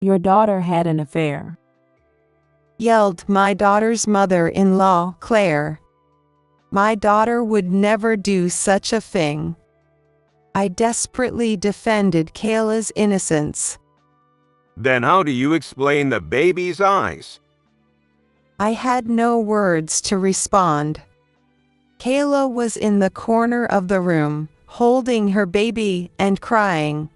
Your daughter had an affair. Yelled my daughter's mother-in-law, Claire. My daughter would never do such a thing. I desperately defended Kayla's innocence. Then how do you explain the baby's eyes? I had no words to respond. Kayla was in the corner of the room, holding her baby and crying.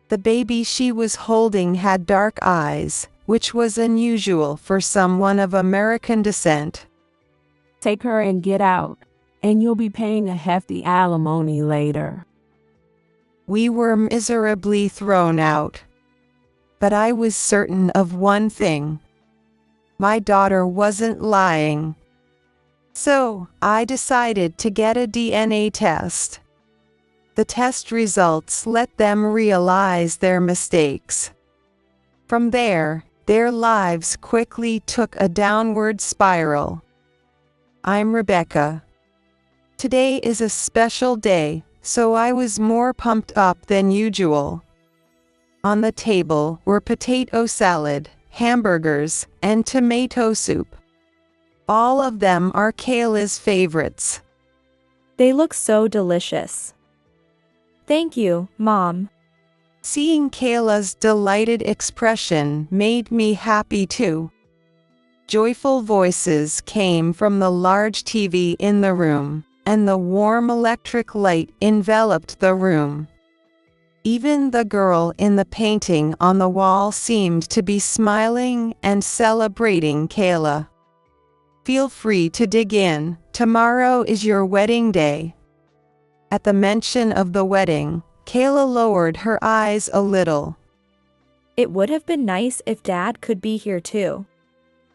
The baby she was holding had dark eyes, which was unusual for someone of American descent. Take her and get out, and you'll be paying a hefty alimony later. We were miserably thrown out. But I was certain of one thing. My daughter wasn't lying. So, I decided to get a DNA test. The test results let them realize their mistakes. From there, their lives quickly took a downward spiral. I'm Rebecca. Today is a special day, so I was more pumped up than usual. On the table were potato salad, hamburgers, and tomato soup. All of them are Kayla's favorites. They look so delicious. Thank you, Mom. Seeing Kayla's delighted expression made me happy too. Joyful voices came from the large TV in the room, and the warm electric light enveloped the room. Even the girl in the painting on the wall seemed to be smiling and celebrating Kayla. Feel free to dig in, tomorrow is your wedding day. At the mention of the wedding, Kayla lowered her eyes a little. It would have been nice if Dad could be here too.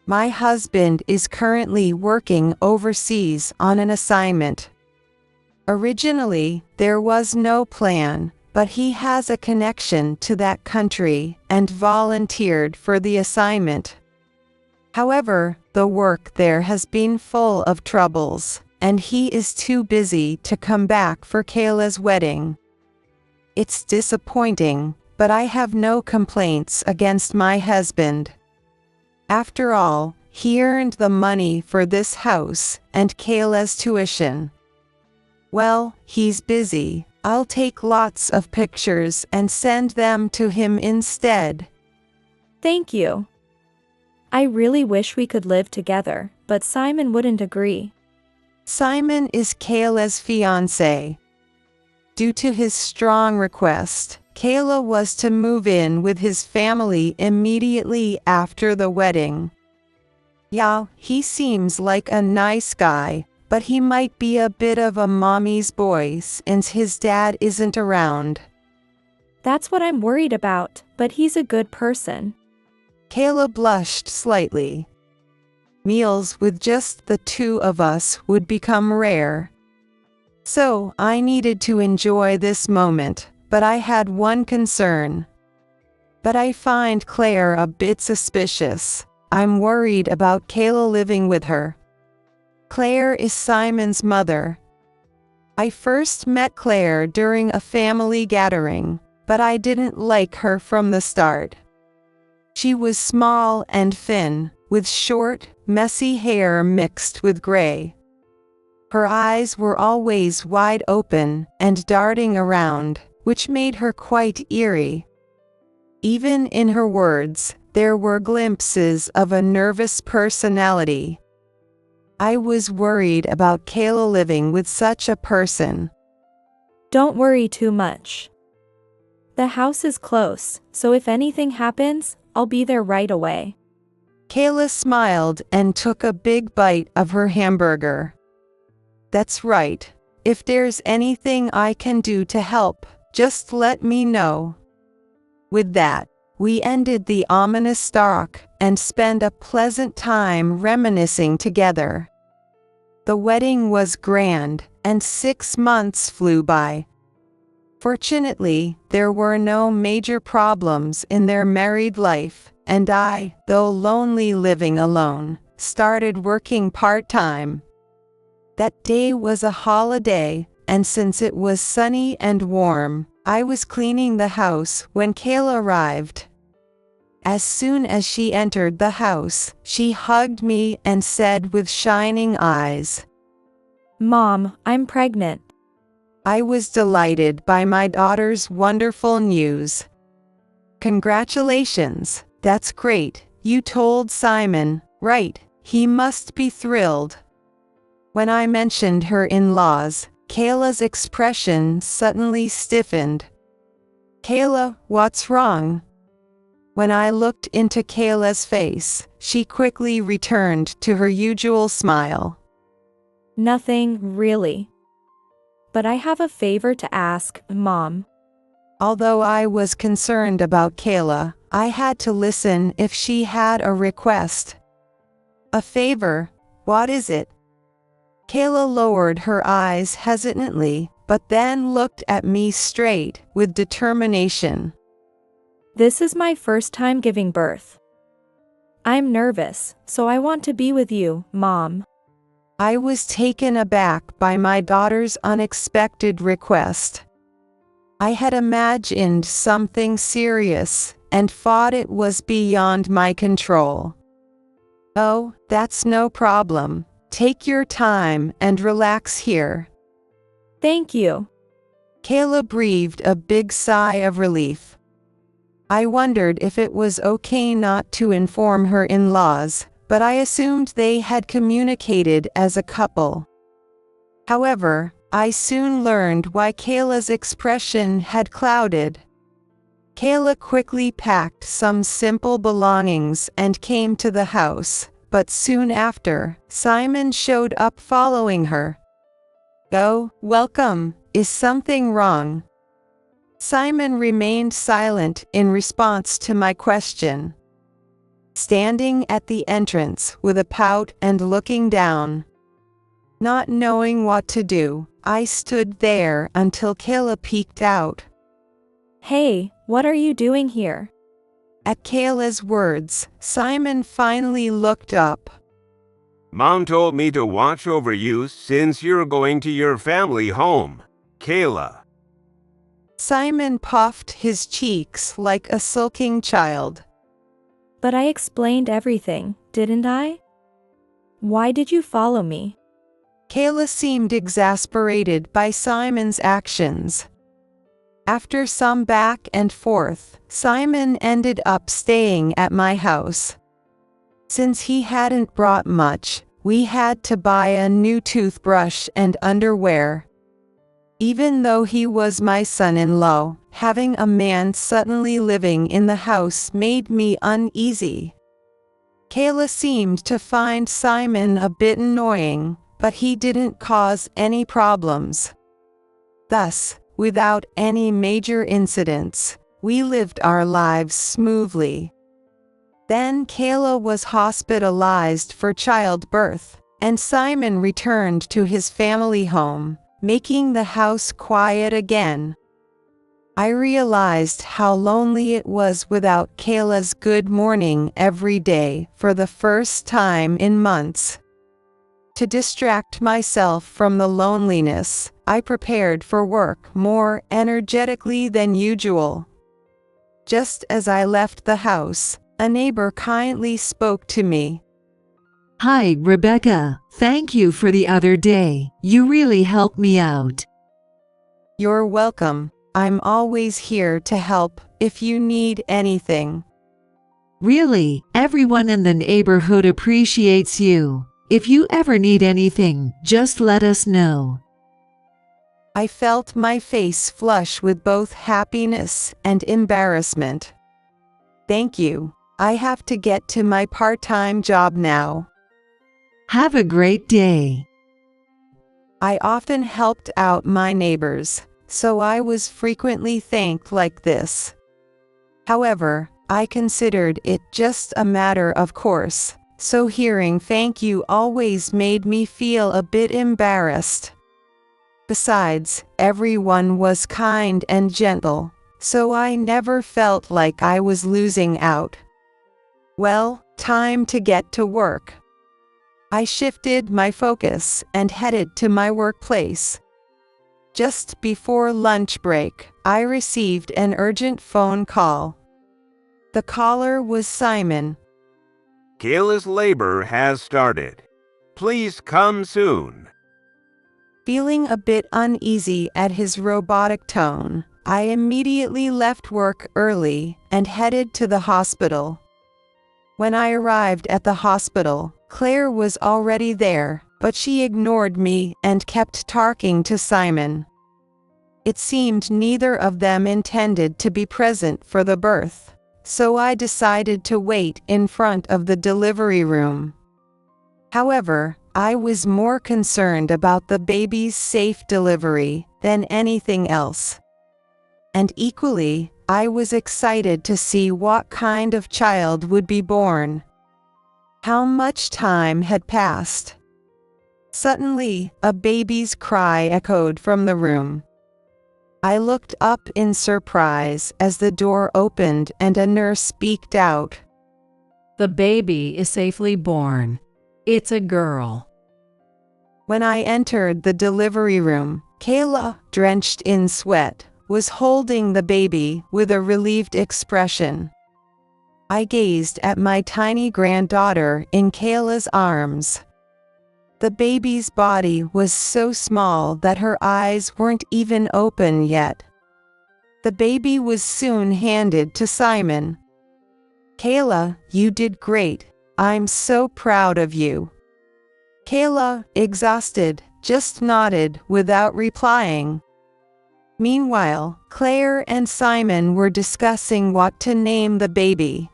My husband is currently working overseas on an assignment. Originally, there was no plan, but he has a connection to that country and volunteered for the assignment. However, the work there has been full of troubles, and he is too busy to come back for Kayla's wedding. It's disappointing, but I have no complaints against my husband. After all, he earned the money for this house and Kayla's tuition. Well, he's busy. I'll take lots of pictures and send them to him instead. Thank you. I really wish we could live together, but Simon wouldn't agree. Simon is Kayla's fiancé. Due to his strong request, Kayla was to move in with his family immediately after the wedding. Yeah, he seems like a nice guy, but he might be a bit of a mommy's boy since his dad isn't around. That's what I'm worried about, but he's a good person. Kayla blushed slightly. Meals with just the two of us would become rare. So, I needed to enjoy this moment, but I had one concern. But I find Claire a bit suspicious. I'm worried about Kayla living with her. Claire is Simon's mother. I first met Claire during a family gathering, but I didn't like her from the start. She was small and thin, with short, messy hair mixed with gray. Her eyes were always wide open and darting around, which made her quite eerie. Even in her words, there were glimpses of a nervous personality. I was worried about Kayla living with such a person. Don't worry too much. The house is close, so if anything happens, I'll be there right away. Kayla smiled and took a big bite of her hamburger. That's right. If there's anything I can do to help, just let me know. With that, we ended the ominous talk and spent a pleasant time reminiscing together. The wedding was grand, and 6 months flew by. Fortunately, there were no major problems in their married life, and I, though lonely living alone, started working part-time. That day was a holiday, and since it was sunny and warm, I was cleaning the house when Kayla arrived. As soon as she entered the house, she hugged me and said with shining eyes, Mom, I'm pregnant. I was delighted by my daughter's wonderful news. Congratulations, that's great. You told Simon, right? He must be thrilled. When I mentioned her in-laws, Kayla's expression suddenly stiffened. Kayla, what's wrong? When I looked into Kayla's face, she quickly returned to her usual smile. Nothing, really. But I have a favor to ask, Mom. Although I was concerned about Kayla, I had to listen if she had a request. A favor? What is it? Kayla lowered her eyes hesitantly, but then looked at me straight, with determination. This is my first time giving birth. I'm nervous, so I want to be with you, Mom. I was taken aback by my daughter's unexpected request. I had imagined something serious, and thought it was beyond my control. Oh, that's no problem. Take your time and relax here. Thank you. Kayla breathed a big sigh of relief. I wondered if it was okay not to inform her in-laws, but I assumed they had communicated as a couple. However, I soon learned why Kayla's expression had clouded. Kayla quickly packed some simple belongings and came to the house, but soon after, Simon showed up following her. Oh, welcome. Is something wrong? Simon remained silent in response to my question. Standing at the entrance with a pout and looking down. Not knowing what to do, I stood there until Kayla peeked out. Hey, what are you doing here? At Kayla's words, Simon finally looked up. Mom told me to watch over you since you're going to your family home, Kayla. Simon puffed his cheeks like a sulking child. But I explained everything, didn't I? Why did you follow me? Kayla seemed exasperated by Simon's actions. After some back and forth, Simon ended up staying at my house. Since he hadn't brought much, we had to buy a new toothbrush and underwear. Even though he was my son-in-law, having a man suddenly living in the house made me uneasy. Kayla seemed to find Simon a bit annoying, but he didn't cause any problems. Thus, without any major incidents, we lived our lives smoothly. Then Kayla was hospitalized for childbirth, and Simon returned to his family home, making the house quiet again. I realized how lonely it was without Kayla's good morning every day for the first time in months. To distract myself from the loneliness, I prepared for work more energetically than usual. Just as I left the house, a neighbor kindly spoke to me. Hi, Rebecca. Thank you for the other day. You really helped me out. You're welcome. I'm always here to help if you need anything. Really, everyone in the neighborhood appreciates you. If you ever need anything, just let us know. I felt my face flush with both happiness and embarrassment. Thank you. I have to get to my part-time job now. Have a great day. I often helped out my neighbors, so I was frequently thanked like this. However, I considered it just a matter of course, so hearing thank you always made me feel a bit embarrassed. Besides, everyone was kind and gentle, so I never felt like I was losing out. Well, time to get to work. I shifted my focus and headed to my workplace. Just before lunch break, I received an urgent phone call. The caller was Simon. Kayla's labor has started. Please come soon. Feeling a bit uneasy at his robotic tone, I immediately left work early and headed to the hospital. When I arrived at the hospital, Claire was already there, but she ignored me and kept talking to Simon. It seemed neither of them intended to be present for the birth, so I decided to wait in front of the delivery room. However, I was more concerned about the baby's safe delivery than anything else. And equally, I was excited to see what kind of child would be born. How much time had passed? Suddenly, a baby's cry echoed from the room. I looked up in surprise as the door opened and a nurse speaked out. The baby is safely born. It's a girl. When I entered the delivery room, Kayla, drenched in sweat, was holding the baby with a relieved expression. I gazed at my tiny granddaughter in Kayla's arms. The baby's body was so small that her eyes weren't even open yet. The baby was soon handed to Simon. "Kayla, you did great. I'm so proud of you." Kayla, exhausted, just nodded without replying. Meanwhile, Claire and Simon were discussing what to name the baby.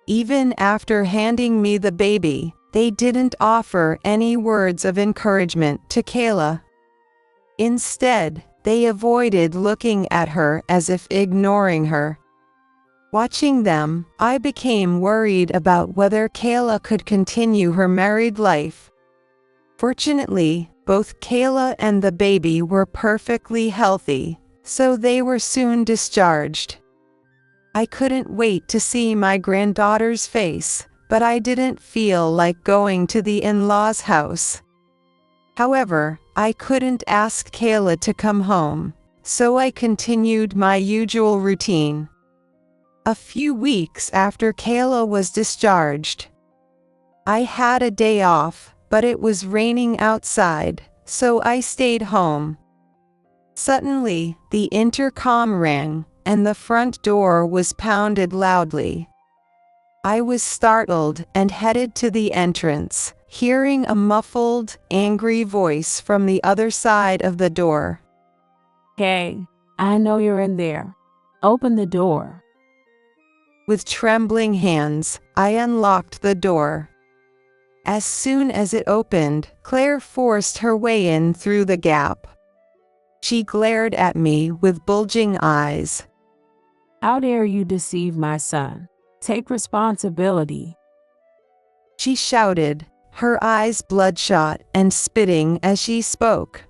Even after handing me the baby, they didn't offer any words of encouragement to Kayla. Instead, they avoided looking at her as if ignoring her. Watching them, I became worried about whether Kayla could continue her married life. Fortunately, both Kayla and the baby were perfectly healthy, so they were soon discharged. I couldn't wait to see my granddaughter's face, but I didn't feel like going to the in-laws' house. However, I couldn't ask Kayla to come home, so I continued my usual routine. A few weeks after Kayla was discharged, I had a day off, but it was raining outside, so I stayed home. Suddenly, the intercom rang, and the front door was pounded loudly. I was startled and headed to the entrance, hearing a muffled, angry voice from the other side of the door. "Hey, I know you're in there. Open the door." With trembling hands, I unlocked the door. As soon as it opened, Claire forced her way in through the gap. She glared at me with bulging eyes. "How dare you deceive my son? Take responsibility." She shouted, her eyes bloodshot and spitting as she spoke.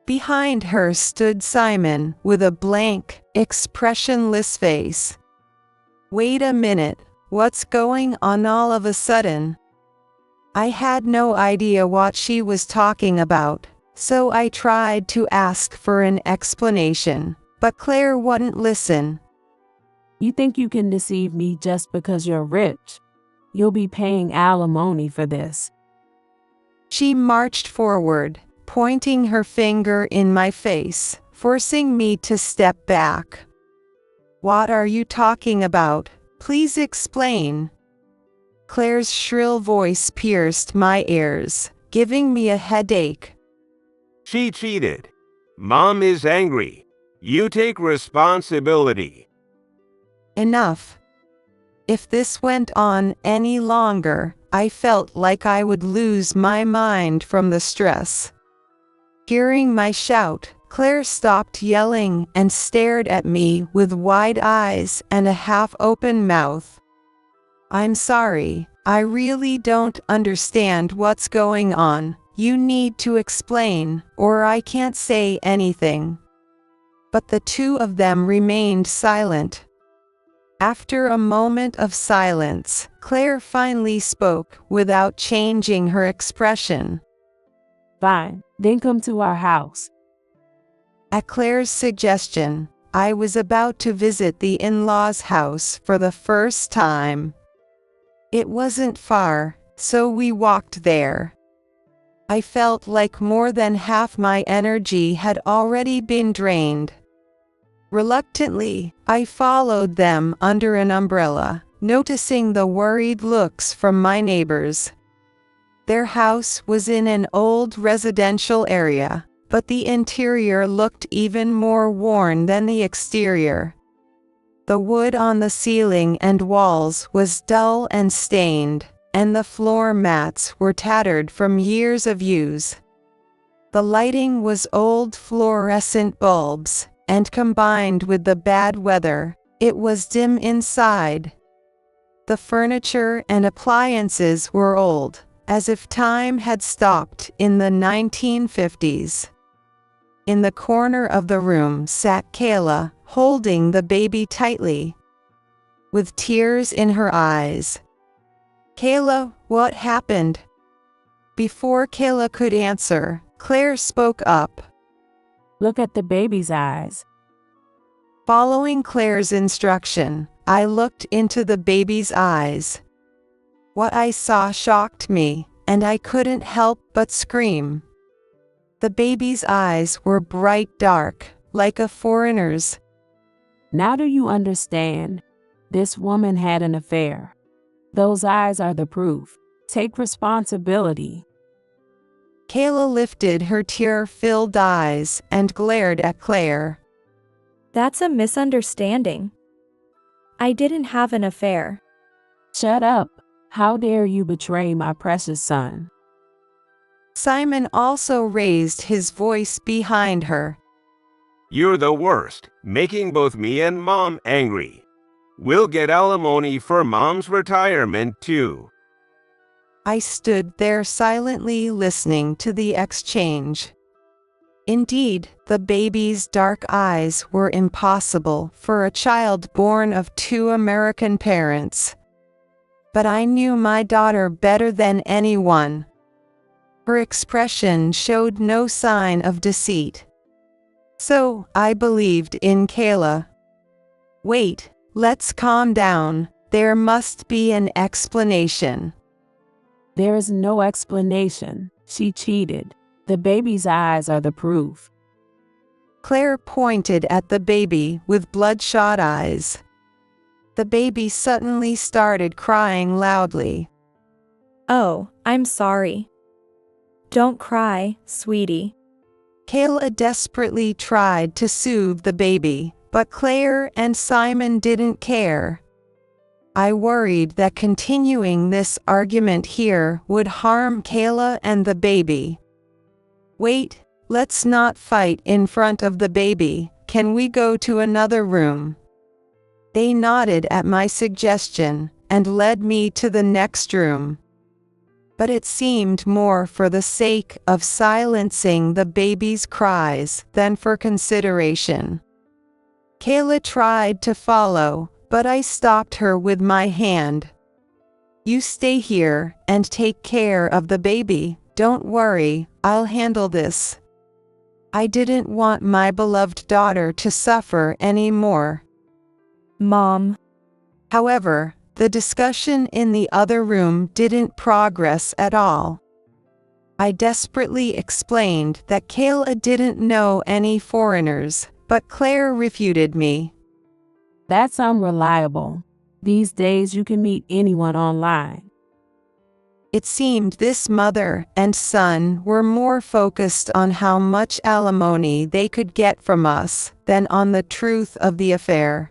Behind her stood Simon with a blank, expressionless face. "Wait a minute, what's going on all of a sudden?" I had no idea what she was talking about, so I tried to ask for an explanation, but Claire wouldn't listen. "You think you can deceive me just because you're rich? You'll be paying alimony for this." She marched forward, pointing her finger in my face, forcing me to step back. "What are you talking about? Please explain." Claire's shrill voice pierced my ears, giving me a headache. She cheated. Mom is angry. You take responsibility. Enough. If this went on any longer, I felt like I would lose my mind from the stress. Hearing my shout, Claire stopped yelling and stared at me with wide eyes and a half-open mouth. "I'm sorry, I really don't understand what's going on. You need to explain, or I can't say anything." But the two of them remained silent. After a moment of silence, Claire finally spoke without changing her expression. "Fine, then come to our house." At Claire's suggestion, I was about to visit the in-laws' house for the first time. It wasn't far, so we walked there. I felt like more than half my energy had already been drained. Reluctantly, I followed them under an umbrella, noticing the worried looks from my neighbors. Their house was in an old residential area, but the interior looked even more worn than the exterior. The wood on the ceiling and walls was dull and stained, and the floor mats were tattered from years of use. The lighting was old fluorescent bulbs, and combined with the bad weather, it was dim inside. The furniture and appliances were old, as if time had stopped in the 1950s. In the corner of the room sat Kayla, holding the baby tightly, with tears in her eyes. "Kayla, what happened?" Before Kayla could answer, Claire spoke up. Look at the baby's eyes. Following Claire's instruction, I looked into the baby's eyes. What I saw shocked me, and I couldn't help but scream. The baby's eyes were bright dark, like a foreigner's. Now do you understand? This woman had an affair. Those eyes are the proof. Take responsibility. Kayla lifted her tear-filled eyes and glared at Claire. That's a misunderstanding. I didn't have an affair. Shut up. How dare you betray my precious son? Simon also raised his voice behind her. You're the worst, making both me and Mom angry. We'll get alimony for Mom's retirement too. I stood there silently listening to the exchange. Indeed, the baby's dark eyes were impossible for a child born of two American parents. But I knew my daughter better than anyone. Her expression showed no sign of deceit. So, I believed in Kayla. Wait, let's calm down. There must be an explanation. There is no explanation. She cheated. The baby's eyes are the proof. Claire pointed at the baby with bloodshot eyes. The baby suddenly started crying loudly. Oh, I'm sorry. Don't cry, sweetie. Kayla desperately tried to soothe the baby, but Claire and Simon didn't care. I worried that continuing this argument here would harm Kayla and the baby. Wait, let's not fight in front of the baby. Can we go to another room? They nodded at my suggestion and led me to the next room. But it seemed more for the sake of silencing the baby's cries than for consideration. Kayla tried to follow, but I stopped her with my hand. You stay here and take care of the baby. Don't worry, I'll handle this. I didn't want my beloved daughter to suffer anymore. Mom. However, the discussion in the other room didn't progress at all. I desperately explained that Kayla didn't know any foreigners, but Claire refuted me. That's unreliable. These days you can meet anyone online. It seemed this mother and son were more focused on how much alimony they could get from us than on the truth of the affair.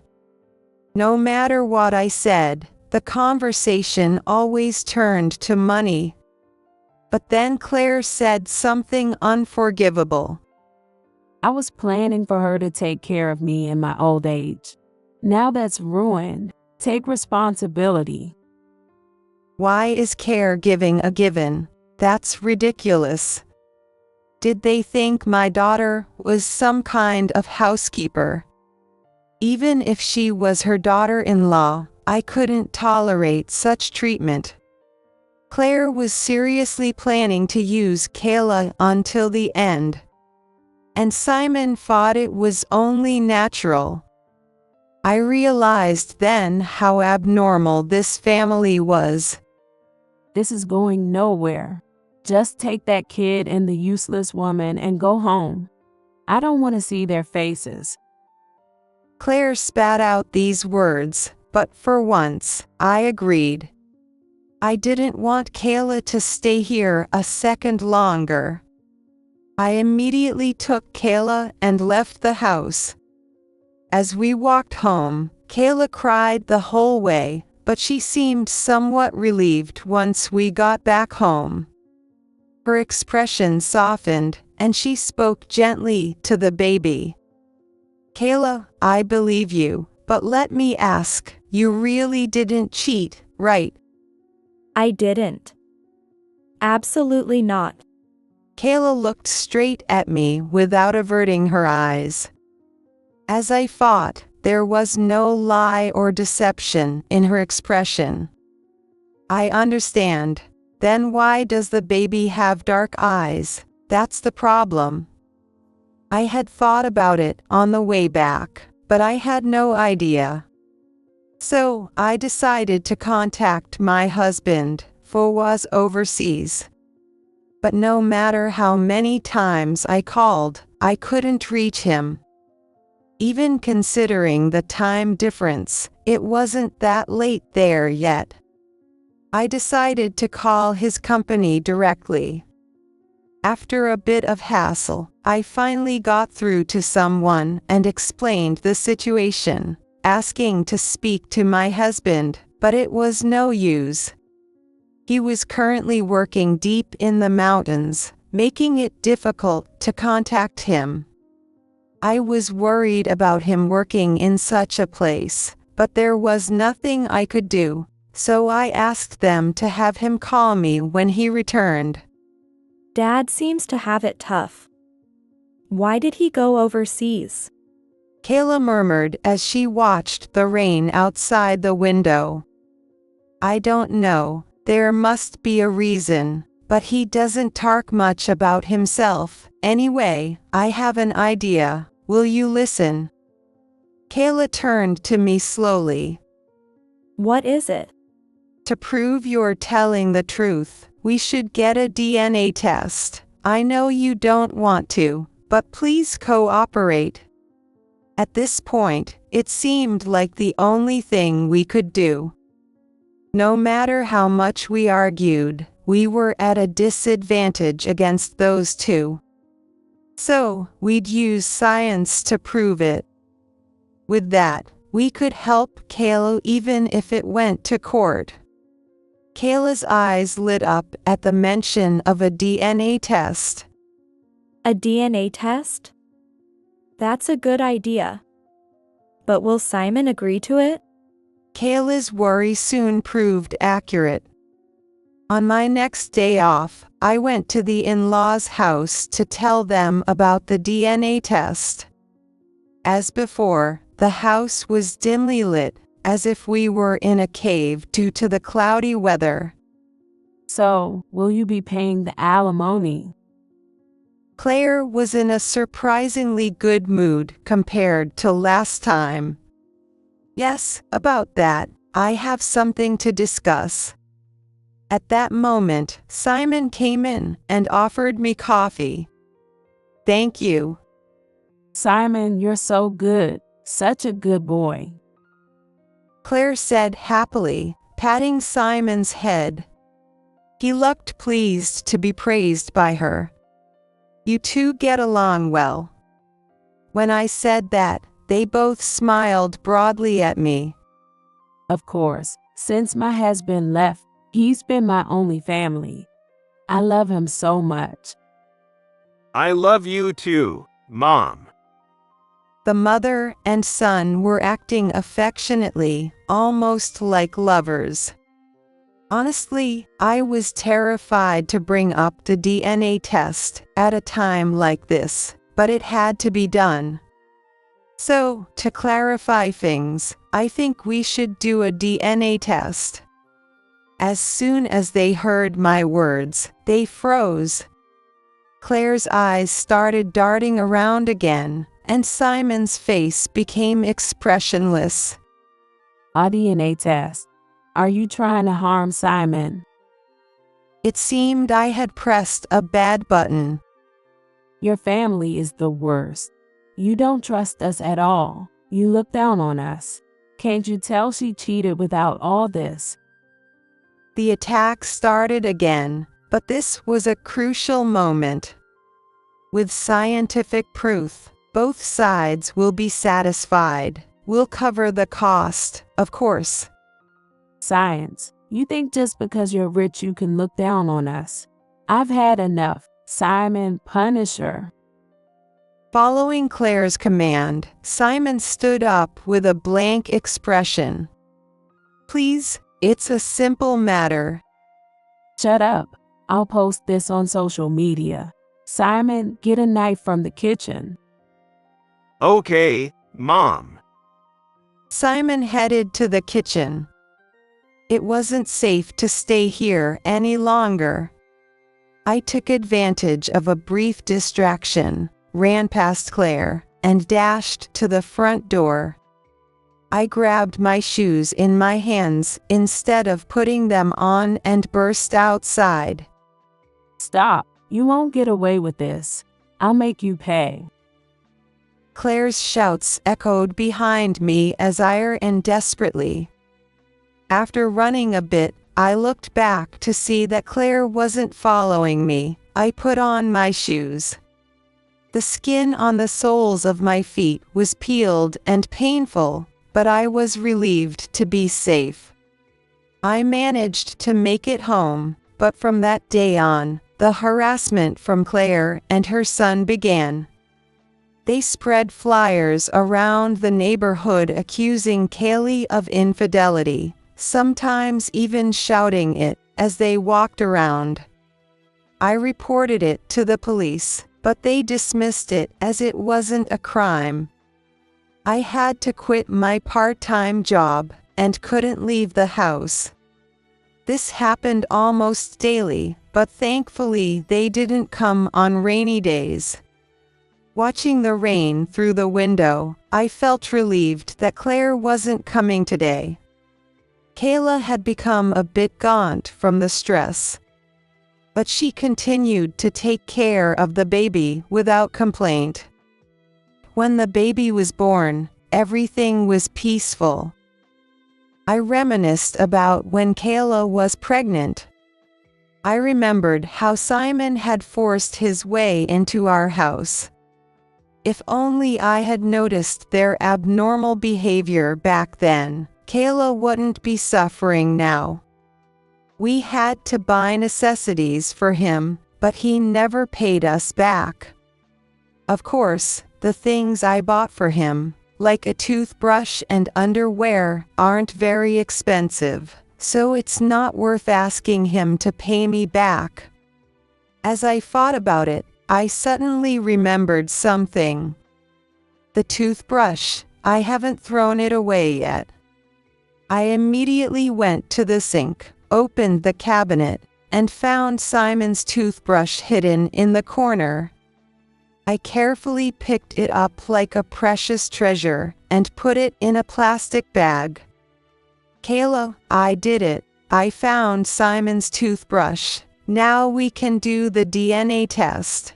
No matter what I said, the conversation always turned to money. But then Claire said something unforgivable. I was planning for her to take care of me in my old age. Now that's ruined. Take responsibility. Why is caregiving a given? That's ridiculous. Did they think my daughter was some kind of housekeeper? Even if she was her daughter-in-law, I couldn't tolerate such treatment. Claire was seriously planning to use Kayla until the end. and Simon thought it was only natural. I realized then how abnormal this family was. This is going nowhere. Just take that kid and the useless woman and go home. I don't want to see their faces. Claire spat out these words, but for once, I agreed. I didn't want Kayla to stay here a second longer. I immediately took Kayla and left the house. As we walked home, Kayla cried the whole way, but she seemed somewhat relieved once we got back home. Her expression softened, and she spoke gently to the baby. Kayla, I believe you, but let me ask, you really didn't cheat, right? I didn't. Absolutely not. Kayla looked straight at me without averting her eyes. As I thought, there was no lie or deception in her expression. I understand. Then why does the baby have dark eyes? That's the problem. I had thought about it on the way back, but I had no idea. So, I decided to contact my husband, who was overseas. But no matter how many times I called, I couldn't reach him. Even considering the time difference, it wasn't that late there yet. I decided to call his company directly. After a bit of hassle, I finally got through to someone and explained the situation, asking to speak to my husband, but it was no use. He was currently working deep in the mountains, making it difficult to contact him. I was worried about him working in such a place, but there was nothing I could do, so I asked them to have him call me when he returned. Dad seems to have it tough. Why did he go overseas? Kayla murmured as she watched the rain outside the window. I don't know, there must be a reason, but he doesn't talk much about himself. Anyway, I have an idea. Will you listen? Kayla turned to me slowly. What is it? To prove you're telling the truth, we should get a DNA test. I know you don't want to, but please cooperate. At this point, it seemed like the only thing we could do. No matter how much we argued, we were at a disadvantage against those two. So, we'd use science to prove it. With that, we could help Kayla even if it went to court. Kayla's eyes lit up at the mention of a DNA test. A DNA test? That's a good idea. But will Simon agree to it? Kayla's worry soon proved accurate. On my next day off, I went to the in-laws' house to tell them about the DNA test. As before, the house was dimly lit, as if we were in a cave due to the cloudy weather. So, will you be paying the alimony? Claire was in a surprisingly good mood compared to last time. Yes, about that, I have something to discuss. At that moment, Simon came in and offered me coffee. Thank you. Simon, you're so good. Such a good boy. Claire said happily, patting Simon's head. He looked pleased to be praised by her. You two get along well. When I said that, they both smiled broadly at me. Of course, since my husband left, he's been my only family. I love him so much. I love you too, Mom. The mother and son were acting affectionately, almost like lovers. Honestly, I was terrified to bring up the DNA test at a time like this, but it had to be done. So, to clarify things, I think we should do a DNA test. As soon as they heard my words, they froze. Claire's eyes started darting around again, and Simon's face became expressionless. A DNA test. Are you trying to harm Simon? It seemed I had pressed a bad button. Your family is the worst. You don't trust us at all. You look down on us. Can't you tell she cheated without all this? The attack started again, but this was a crucial moment. With scientific proof, both sides will be satisfied. We'll cover the cost, of course. Science. You think just because you're rich you can look down on us? I've had enough. Simon, punish her. Following Claire's command, Simon stood up with a blank expression. Please, it's a simple matter. Shut up. I'll post this on social media. Simon, get a knife from the kitchen. Okay, Mom. Simon headed to the kitchen. It wasn't safe to stay here any longer. I took advantage of a brief distraction, ran past Claire, and dashed to the front door. I grabbed my shoes in my hands instead of putting them on and burst outside. Stop. You won't get away with this. I'll make you pay. Claire's shouts echoed behind me as I ran desperately. After running a bit, I looked back to see that Claire wasn't following me. I put on my shoes. The skin on the soles of my feet was peeled and painful, but I was relieved to be safe. I managed to make it home, but from that day on, the harassment from Claire and her son began. They spread flyers around the neighborhood accusing Kaylee of infidelity, sometimes even shouting it as they walked around. I reported it to the police, but they dismissed it as it wasn't a crime. I had to quit my part-time job and couldn't leave the house. This happened almost daily, but thankfully they didn't come on rainy days. Watching the rain through the window, I felt relieved that Claire wasn't coming today. Kayla had become a bit gaunt from the stress, but she continued to take care of the baby without complaint. When the baby was born, everything was peaceful. I reminisced about when Kayla was pregnant. I remembered how Simon had forced his way into our house. If only I had noticed their abnormal behavior back then, Kayla wouldn't be suffering now. We had to buy necessities for him, but he never paid us back. Of course, the things I bought for him, like a toothbrush and underwear, aren't very expensive, so it's not worth asking him to pay me back. As I thought about it, I suddenly remembered something. The toothbrush, I haven't thrown it away yet. I immediately went to the sink, opened the cabinet, and found Simon's toothbrush hidden in the corner. I carefully picked it up like a precious treasure and put it in a plastic bag. Kayla, I did it. I found Simon's toothbrush. Now we can do the DNA test.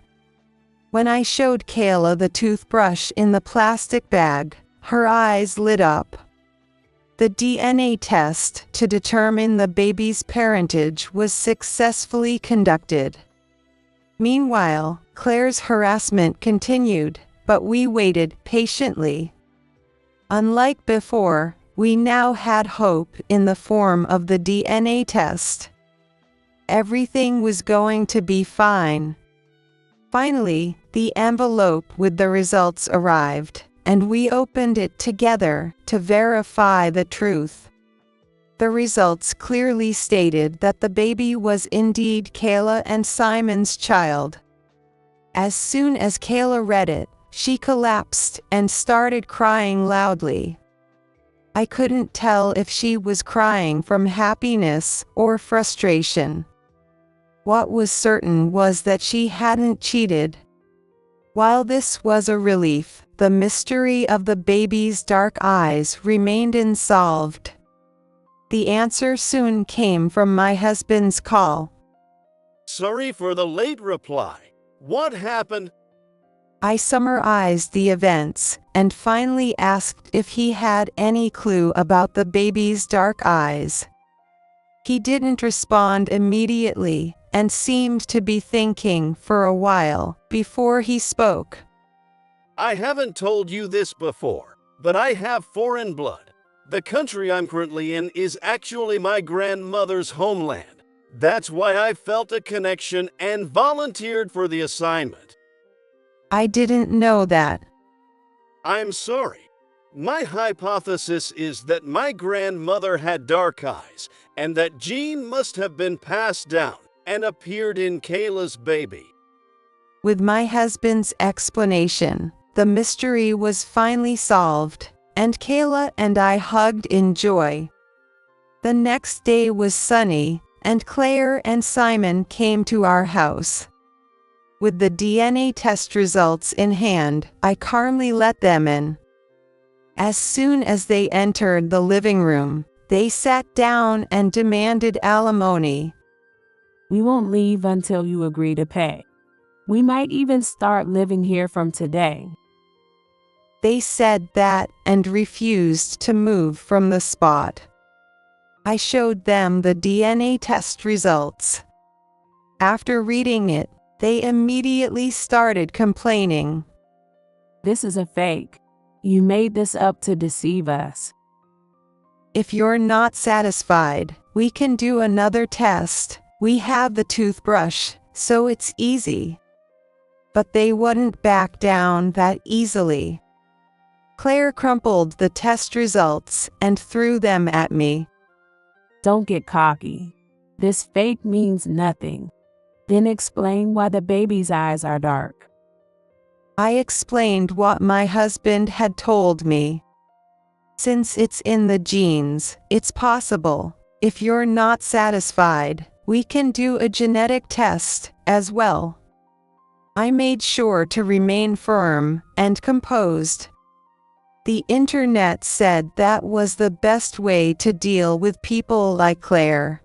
When I showed Kayla the toothbrush in the plastic bag, her eyes lit up. The DNA test to determine the baby's parentage was successfully conducted. Meanwhile, Claire's harassment continued, but we waited patiently. Unlike before, we now had hope in the form of the DNA test. Everything was going to be fine. Finally, the envelope with the results arrived, and we opened it together to verify the truth. The results clearly stated that the baby was indeed Kayla and Simon's child. As soon as Kayla read it, she collapsed and started crying loudly. I couldn't tell if she was crying from happiness or frustration. What was certain was that she hadn't cheated. While this was a relief, the mystery of the baby's dark eyes remained unsolved. The answer soon came from my husband's call. Sorry for the late reply. What happened? I summarized the events and finally asked if he had any clue about the baby's dark eyes. He didn't respond immediately and seemed to be thinking for a while before he spoke. I haven't told you this before, but I have foreign blood. The country I'm currently in is actually my grandmother's homeland. That's why I felt a connection and volunteered for the assignment. I didn't know that. I'm sorry. My hypothesis is that my grandmother had dark eyes, and that gene must have been passed down and appeared in Kayla's baby. With my husband's explanation, the mystery was finally solved, and Kayla and I hugged in joy. The next day was sunny, and Claire and Simon came to our house. With the DNA test results in hand, I calmly let them in. As soon as they entered the living room, they sat down and demanded alimony. We won't leave until you agree to pay. We might even start living here from today. They said that and refused to move from the spot. I showed them the DNA test results. After reading it, they immediately started complaining. This is a fake. You made this up to deceive us. If you're not satisfied, we can do another test. We have the toothbrush, so it's easy. But they wouldn't back down that easily. Claire crumpled the test results and threw them at me. Don't get cocky. This fake means nothing. Then explain why the baby's eyes are dark. I explained what my husband had told me. Since it's in the genes, it's possible. If you're not satisfied, we can do a genetic test as well. I made sure to remain firm and composed. The internet said that was the best way to deal with people like Claire.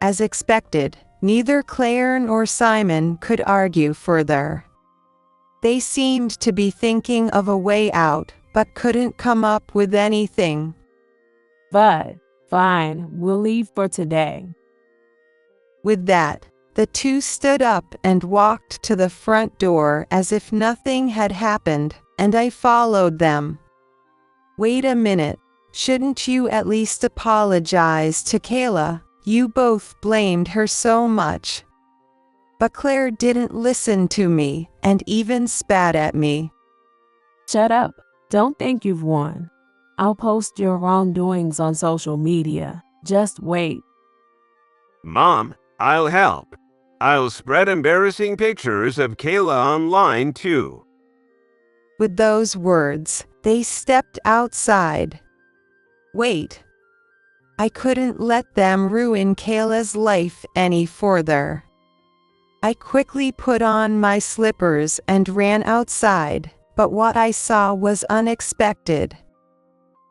As expected, neither Claire nor Simon could argue further. They seemed to be thinking of a way out, but couldn't come up with anything. But, fine, we'll leave for today. With that, the two stood up and walked to the front door as if nothing had happened, and I followed them. Wait a minute, shouldn't you at least apologize to Kayla? You both blamed her so much. But Claire didn't listen to me and even spat at me. Shut up. Don't think you've won. I'll post your wrongdoings on social media. Just wait. Mom, I'll help. I'll spread embarrassing pictures of Kayla online too. With those words, they stepped outside. Wait. I couldn't let them ruin Kayla's life any further. I quickly put on my slippers and ran outside, but what I saw was unexpected.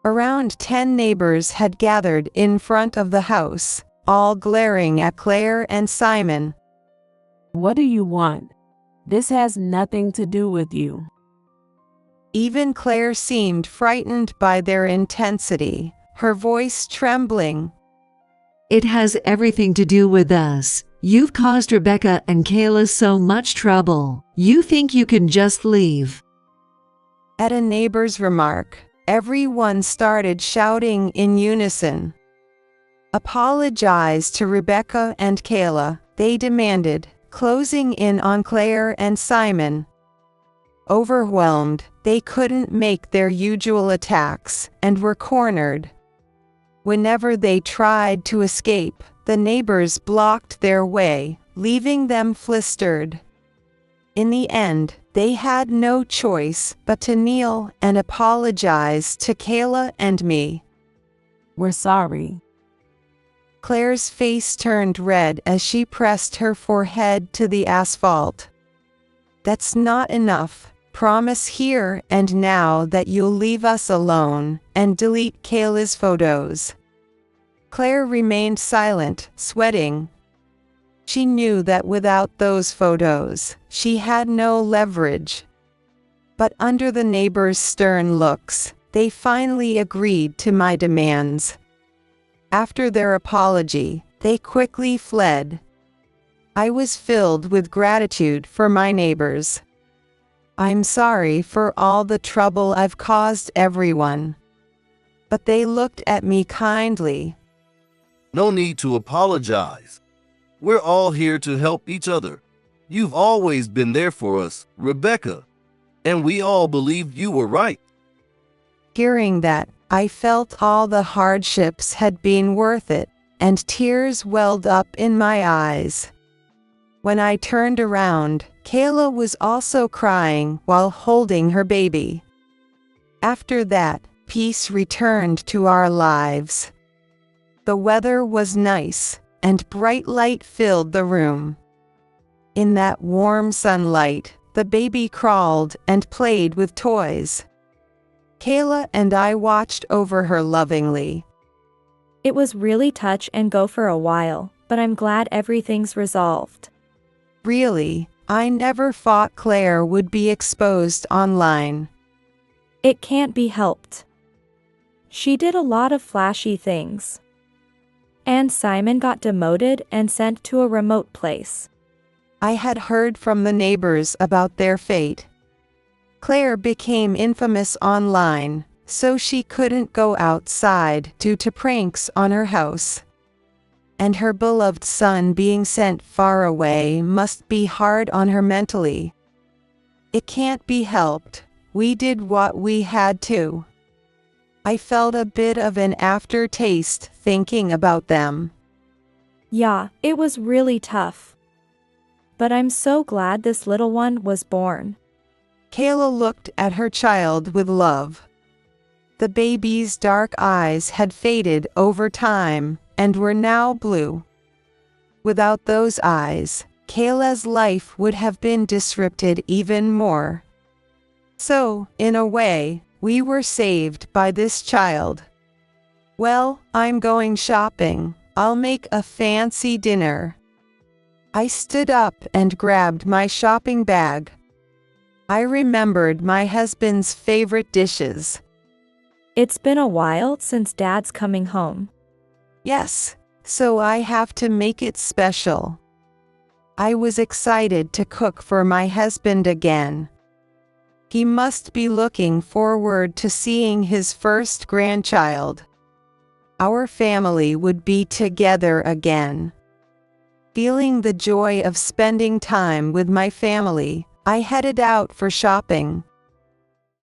Around 10 neighbors had gathered in front of the house, all glaring at Claire and Simon. What do you want? This has nothing to do with you. Even Claire seemed frightened by their intensity, her voice trembling. It has everything to do with us. You've caused Rebecca and Kayla so much trouble. You think you can just leave. At a neighbor's remark, everyone started shouting in unison. Apologize to Rebecca and Kayla, they demanded, closing in on Claire and Simon. Overwhelmed, they couldn't make their usual attacks and were cornered. Whenever they tried to escape, the neighbors blocked their way, leaving them flustered. In the end, they had no choice but to kneel and apologize to Kayla and me. We're sorry. Claire's face turned red as she pressed her forehead to the asphalt. That's not enough. Promise here and now that you'll leave us alone and delete Kayla's photos. Claire remained silent, sweating. She knew that without those photos, she had no leverage. But under the neighbors' stern looks, they finally agreed to my demands. After their apology, they quickly fled. I was filled with gratitude for my neighbors. I'm sorry for all the trouble I've caused everyone. But they looked at me kindly. No need to apologize. We're all here to help each other. You've always been there for us, Rebecca. And we all believed you were right. Hearing that, I felt all the hardships had been worth it, and tears welled up in my eyes. When I turned around, Kayla was also crying while holding her baby. After that, peace returned to our lives. The weather was nice, and bright light filled the room. In that warm sunlight, the baby crawled and played with toys. Kayla and I watched over her lovingly. It was really touch and go for a while, but I'm glad everything's resolved. Really, I never thought Claire would be exposed online. It can't be helped. She did a lot of flashy things. And Simon got demoted and sent to a remote place. I had heard from the neighbors about their fate. Claire became infamous online, so she couldn't go outside due to pranks on her house. And her beloved son being sent far away must be hard on her mentally. It can't be helped. We did what we had to. I felt a bit of an aftertaste thinking about them. Yeah, it was really tough. But I'm so glad this little one was born. Kayla looked at her child with love. The baby's dark eyes had faded over time and were now blue. Without those eyes, Kayla's life would have been disrupted even more. So, in a way, we were saved by this child. Well, I'm going shopping. I'll make a fancy dinner. I stood up and grabbed my shopping bag. I remembered my husband's favorite dishes. It's been a while since Dad's coming home. Yes, so I have to make it special. I was excited to cook for my husband again. He must be looking forward to seeing his first grandchild. Our family would be together again. Feeling the joy of spending time with my family, I headed out for shopping.